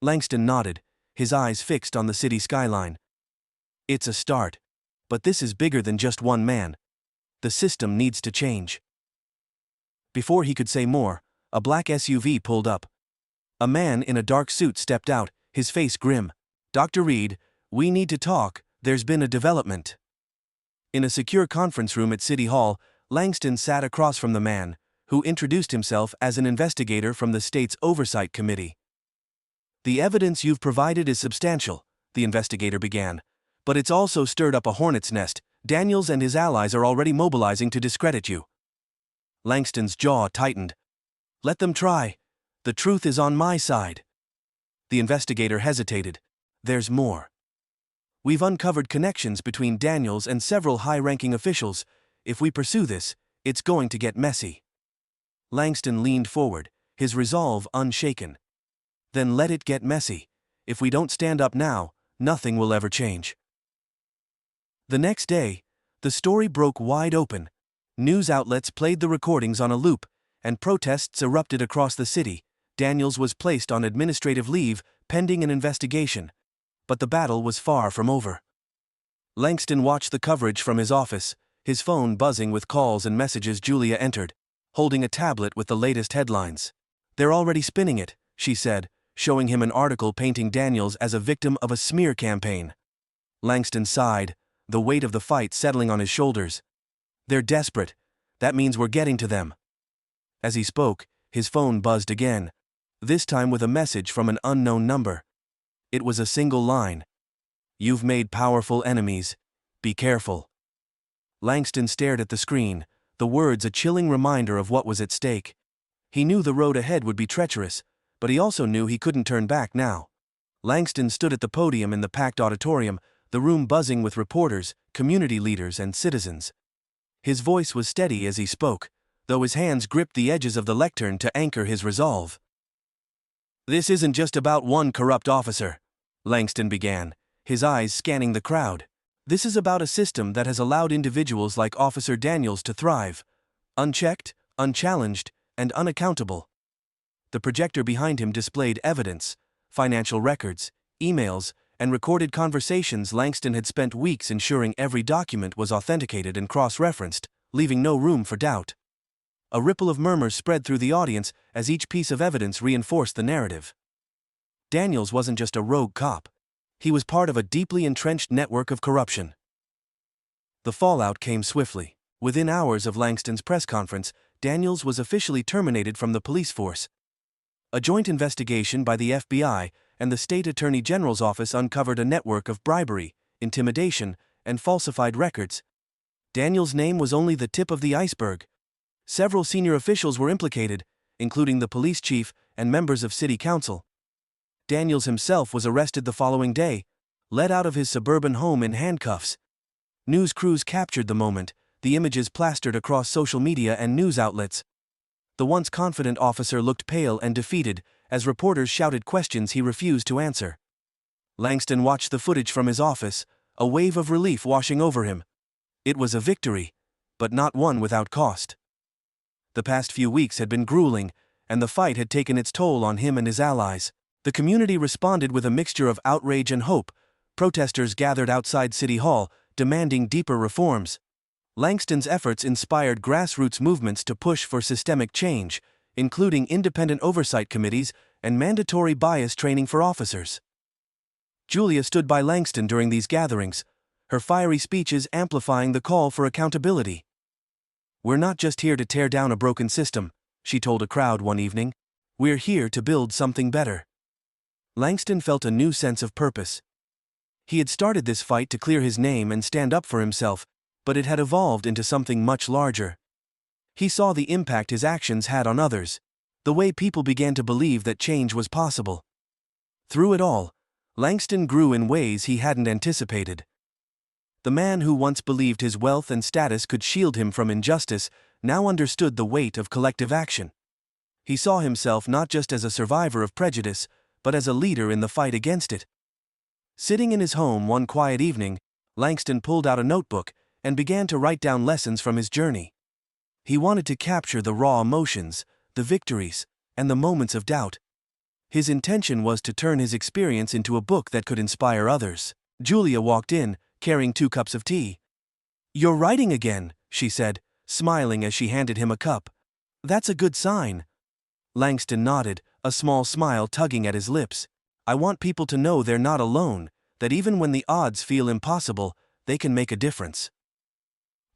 A: Langston nodded, his eyes fixed on the city skyline. It's a start. But this is bigger than just one man. The system needs to change. Before he could say more, a black SUV pulled up. A man in a dark suit stepped out, his face grim. Dr. Reed, we need to talk, there's been a development. In a secure conference room at City Hall, Langston sat across from the man, who introduced himself as an investigator from the state's Oversight Committee. The evidence you've provided is substantial, the investigator began, but it's also stirred up a hornet's nest. Daniels and his allies are already mobilizing to discredit you. Langston's jaw tightened. Let them try. The truth is on my side. The investigator hesitated. There's more. We've uncovered connections between Daniels and several high-ranking officials. If we pursue this, it's going to get messy. Langston leaned forward, his resolve unshaken. Then let it get messy. If we don't stand up now, nothing will ever change. The next day, the story broke wide open. News outlets played the recordings on a loop, and protests erupted across the city. Daniels was placed on administrative leave, pending an investigation. But the battle was far from over. Langston watched the coverage from his office, his phone buzzing with calls and messages. Julia entered, holding a tablet with the latest headlines. They're already spinning it, she said, showing him an article painting Daniels as a victim of a smear campaign. Langston sighed, the weight of the fight settling on his shoulders. They're desperate. That means we're getting to them. As he spoke, his phone buzzed again, this time with a message from an unknown number. It was a single line. You've made powerful enemies. Be careful. Langston stared at the screen, the words a chilling reminder of what was at stake. He knew the road ahead would be treacherous, but he also knew he couldn't turn back now. Langston stood at the podium in the packed auditorium, the room buzzing with reporters, community leaders, and citizens. His voice was steady as he spoke, though his hands gripped the edges of the lectern to anchor his resolve. This isn't just about one corrupt officer, Langston began, his eyes scanning the crowd. This is about a system that has allowed individuals like Officer Daniels to thrive, unchecked, unchallenged, and unaccountable. The projector behind him displayed evidence, financial records, emails, and recorded conversations. Langston had spent weeks ensuring every document was authenticated and cross-referenced, leaving no room for doubt. A ripple of murmurs spread through the audience as each piece of evidence reinforced the narrative. Daniels wasn't just a rogue cop. He was part of a deeply entrenched network of corruption. The fallout came swiftly. Within hours of Langston's press conference, Daniels was officially terminated from the police force. A joint investigation by the FBI and the State Attorney General's office uncovered a network of bribery, intimidation, and falsified records. Daniels' name was only the tip of the iceberg. Several senior officials were implicated, including the police chief and members of city council. Daniels himself was arrested the following day, led out of his suburban home in handcuffs. News crews captured the moment, the images plastered across social media and news outlets. The once confident officer looked pale and defeated as reporters shouted questions he refused to answer. Langston watched the footage from his office, a wave of relief washing over him. It was a victory, but not one without cost. The past few weeks had been grueling, and the fight had taken its toll on him and his allies. The community responded with a mixture of outrage and hope. Protesters gathered outside City Hall, demanding deeper reforms. Langston's efforts inspired grassroots movements to push for systemic change, including independent oversight committees and mandatory bias training for officers. Julia stood by Langston during these gatherings, her fiery speeches amplifying the call for accountability. "We're not just here to tear down a broken system," she told a crowd one evening. "We're here to build something better." Langston felt a new sense of purpose. He had started this fight to clear his name and stand up for himself, but it had evolved into something much larger. He saw the impact his actions had on others, the way people began to believe that change was possible. Through it all, Langston grew in ways he hadn't anticipated. The man who once believed his wealth and status could shield him from injustice now understood the weight of collective action. He saw himself not just as a survivor of prejudice, but as a leader in the fight against it. Sitting in his home one quiet evening, Langston pulled out a notebook and began to write down lessons from his journey. He wanted to capture the raw emotions, the victories, and the moments of doubt. His intention was to turn his experience into a book that could inspire others. Julia walked in, carrying 2 cups of tea. "You're writing again," she said, smiling as she handed him a cup. "That's a good sign." Langston nodded, a small smile tugging at his lips. "I want people to know they're not alone, that even when the odds feel impossible, they can make a difference."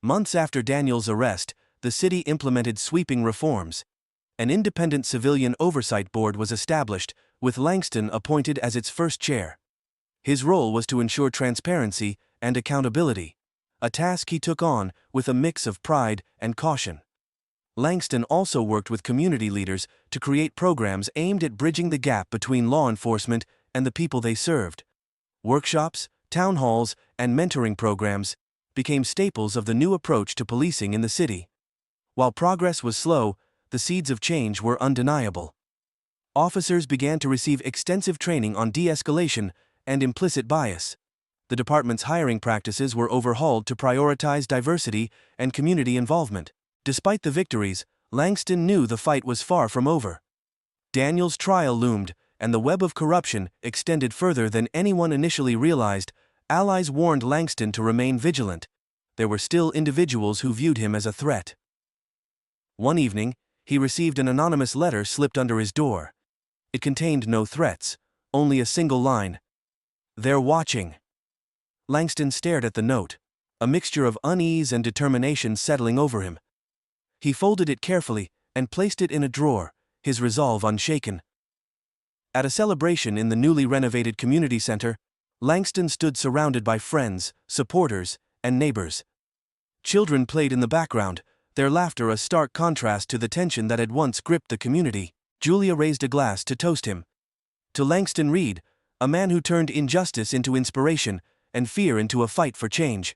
A: Months after Daniels' arrest, the city implemented sweeping reforms. An independent civilian oversight board was established, with Langston appointed as its first chair. His role was to ensure transparency and accountability, a task he took on with a mix of pride and caution. Langston also worked with community leaders to create programs aimed at bridging the gap between law enforcement and the people they served. Workshops, town halls, and mentoring programs became staples of the new approach to policing in the city. While progress was slow, the seeds of change were undeniable. Officers began to receive extensive training on de-escalation and implicit bias. The department's hiring practices were overhauled to prioritize diversity and community involvement. Despite the victories, Langston knew the fight was far from over. Daniels' trial loomed, and the web of corruption extended further than anyone initially realized. Allies warned Langston to remain vigilant. There were still individuals who viewed him as a threat. One evening, he received an anonymous letter slipped under his door. It contained no threats, only a single line: "They're watching." Langston stared at the note, a mixture of unease and determination settling over him. He folded it carefully and placed it in a drawer, his resolve unshaken. At a celebration in the newly renovated community center, Langston stood surrounded by friends, supporters, and neighbors. Children played in the background, their laughter a stark contrast to the tension that had once gripped the community. Julia raised a glass to toast him. To Langston Reed, a man who turned injustice into inspiration and fear into a fight for change.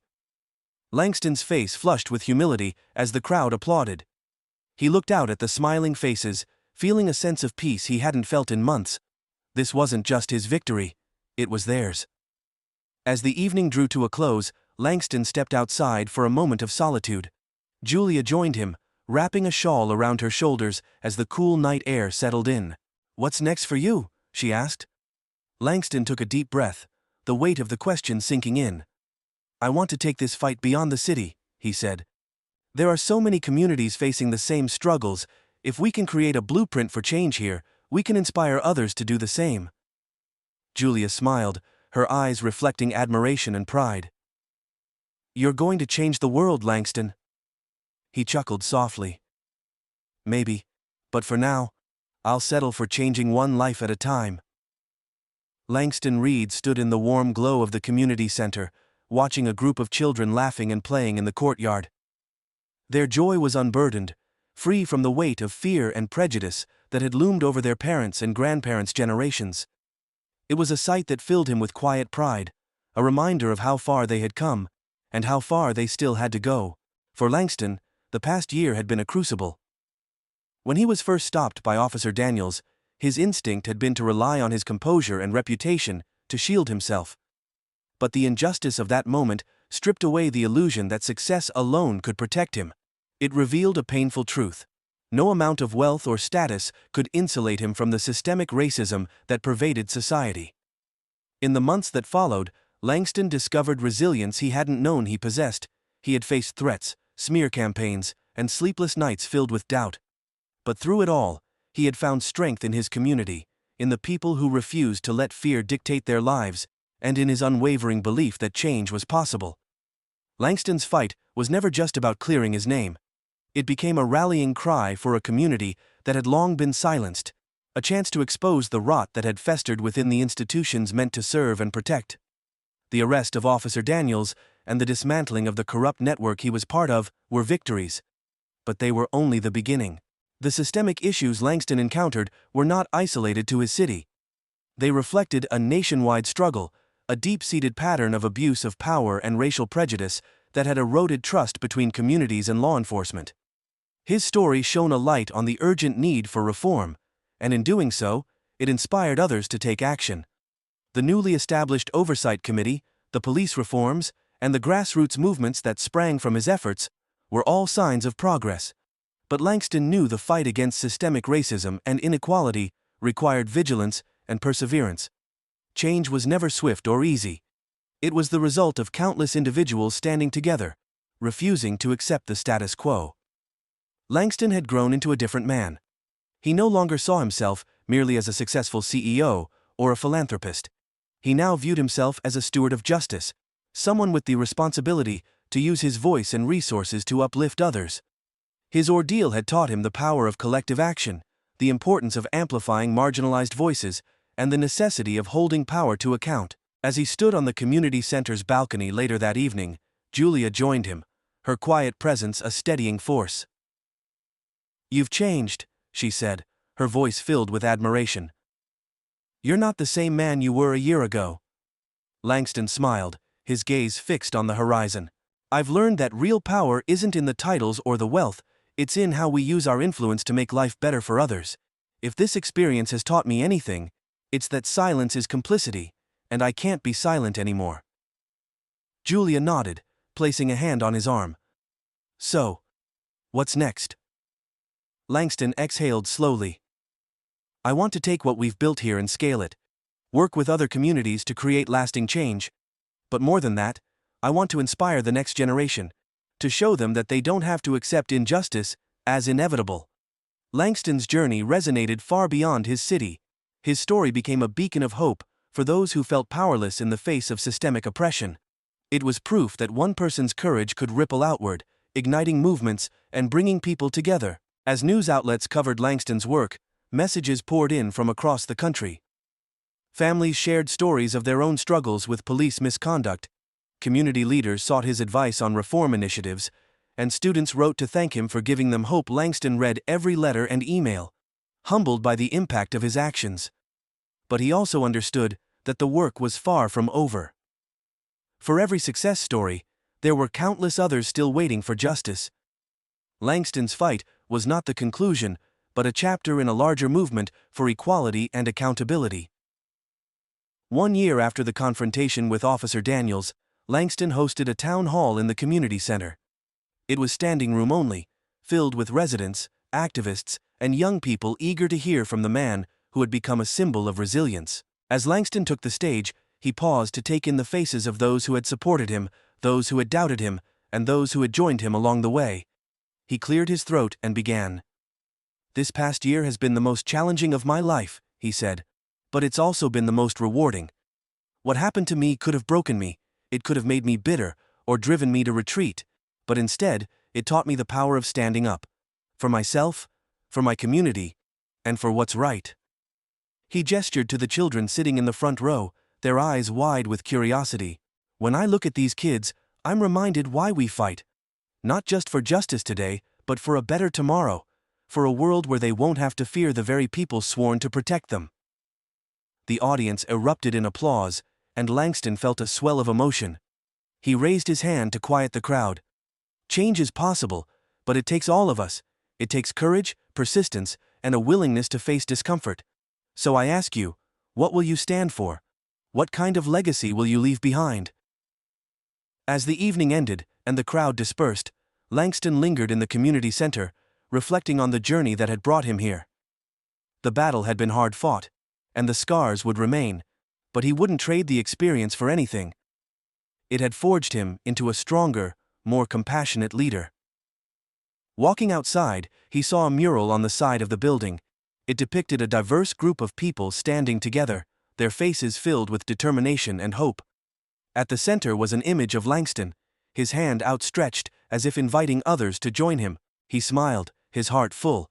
A: Langston's face flushed with humility as the crowd applauded. He looked out at the smiling faces, feeling a sense of peace he hadn't felt in months. This wasn't just his victory, it was theirs. As the evening drew to a close, Langston stepped outside for a moment of solitude. Julia joined him, wrapping a shawl around her shoulders as the cool night air settled in. "What's next for you?" she asked. Langston took a deep breath, the weight of the question sinking in. "I want to take this fight beyond the city," he said. "There are so many communities facing the same struggles. If we can create a blueprint for change here, we can inspire others to do the same." Julia smiled, her eyes reflecting admiration and pride. "You're going to change the world, Langston." He chuckled softly. "Maybe, but for now, I'll settle for changing one life at a time." Langston Reed stood in the warm glow of the community center, watching a group of children laughing and playing in the courtyard. Their joy was unburdened, free from the weight of fear and prejudice that had loomed over their parents' and grandparents' generations. It was a sight that filled him with quiet pride, a reminder of how far they had come, and how far they still had to go. For Langston, the past year had been a crucible. When he was first stopped by Officer Daniels, his instinct had been to rely on his composure and reputation to shield himself. But the injustice of that moment stripped away the illusion that success alone could protect him. It revealed a painful truth. No amount of wealth or status could insulate him from the systemic racism that pervaded society. In the months that followed, Langston discovered resilience he hadn't known he possessed. He had faced threats, smear campaigns, and sleepless nights filled with doubt. But through it all, he had found strength in his community, in the people who refused to let fear dictate their lives, and in his unwavering belief that change was possible. Langston's fight was never just about clearing his name. It became a rallying cry for a community that had long been silenced, a chance to expose the rot that had festered within the institutions meant to serve and protect. The arrest of Officer Daniels and the dismantling of the corrupt network he was part of were victories. But they were only the beginning. The systemic issues Langston encountered were not isolated to his city. They reflected a nationwide struggle, a deep-seated pattern of abuse of power and racial prejudice that had eroded trust between communities and law enforcement. His story shone a light on the urgent need for reform, and in doing so, it inspired others to take action. The newly established Oversight Committee, the police reforms, and the grassroots movements that sprang from his efforts were all signs of progress. But Langston knew the fight against systemic racism and inequality required vigilance and perseverance. Change was never swift or easy. It was the result of countless individuals standing together, refusing to accept the status quo. Langston had grown into a different man. He no longer saw himself merely as a successful CEO or a philanthropist. He now viewed himself as a steward of justice, someone with the responsibility to use his voice and resources to uplift others. His ordeal had taught him the power of collective action, the importance of amplifying marginalized voices, and the necessity of holding power to account. As he stood on the community center's balcony later that evening, Julia joined him, her quiet presence a steadying force. "You've changed," she said, her voice filled with admiration. "You're not the same man you were a year ago." Langston smiled, his gaze fixed on the horizon. "I've learned that real power isn't in the titles or the wealth, it's in how we use our influence to make life better for others. If this experience has taught me anything, it's that silence is complicity, and I can't be silent anymore." Julia nodded, placing a hand on his arm. "So, what's next?" Langston exhaled slowly. "I want to take what we've built here and scale it. Work with other communities to create lasting change. But more than that, I want to inspire the next generation, to show them that they don't have to accept injustice as inevitable." Langston's journey resonated far beyond his city. His story became a beacon of hope for those who felt powerless in the face of systemic oppression. It was proof that one person's courage could ripple outward, igniting movements and bringing people together. As news outlets covered Langston's work, messages poured in from across the country. Families shared stories of their own struggles with police misconduct. Community leaders sought his advice on reform initiatives, and students wrote to thank him for giving them hope. Langston read every letter and email, humbled by the impact of his actions. But he also understood that the work was far from over. For every success story, there were countless others still waiting for justice. Langston's fight was not the conclusion, but a chapter in a larger movement for equality and accountability. 1 year after the confrontation with Officer Daniels, Langston hosted a town hall in the community center. It was standing room only, filled with residents, activists, and young people eager to hear from the man who had become a symbol of resilience. As Langston took the stage, he paused to take in the faces of those who had supported him, those who had doubted him, and those who had joined him along the way. He cleared his throat and began. "This past year has been the most challenging of my life," he said. "But it's also been the most rewarding. What happened to me could have broken me, it could have made me bitter, or driven me to retreat, but instead, it taught me the power of standing up. For myself, for my community, and for what's right." He gestured to the children sitting in the front row, their eyes wide with curiosity. "When I look at these kids, I'm reminded why we fight. Not just for justice today, but for a better tomorrow, for a world where they won't have to fear the very people sworn to protect them." The audience erupted in applause, and Langston felt a swell of emotion. He raised his hand to quiet the crowd. Change is possible, but it takes all of us. It takes courage, persistence, and a willingness to face discomfort. So I ask you, what will you stand for? What kind of legacy will you leave behind? As the evening ended, and the crowd dispersed, Langston lingered in the community center, reflecting on the journey that had brought him here. The battle had been hard fought, and the scars would remain, but he wouldn't trade the experience for anything. It had forged him into a stronger, more compassionate leader. Walking outside, he saw a mural on the side of the building. It depicted a diverse group of people standing together, their faces filled with determination and hope. At the center was an image of Langston, his hand outstretched as if inviting others to join him. He smiled, his heart full.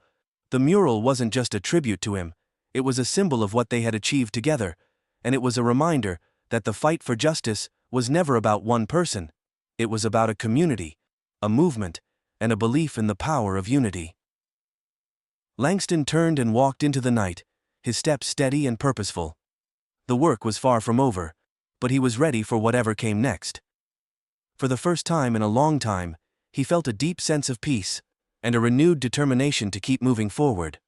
A: The mural wasn't just a tribute to him, it was a symbol of what they had achieved together, and it was a reminder that the fight for justice was never about one person. It was about a community, a movement, and a belief in the power of unity. Langston turned and walked into the night, his steps steady and purposeful. The work was far from over, but he was ready for whatever came next. For the first time in a long time, he felt a deep sense of peace, and a renewed determination to keep moving forward.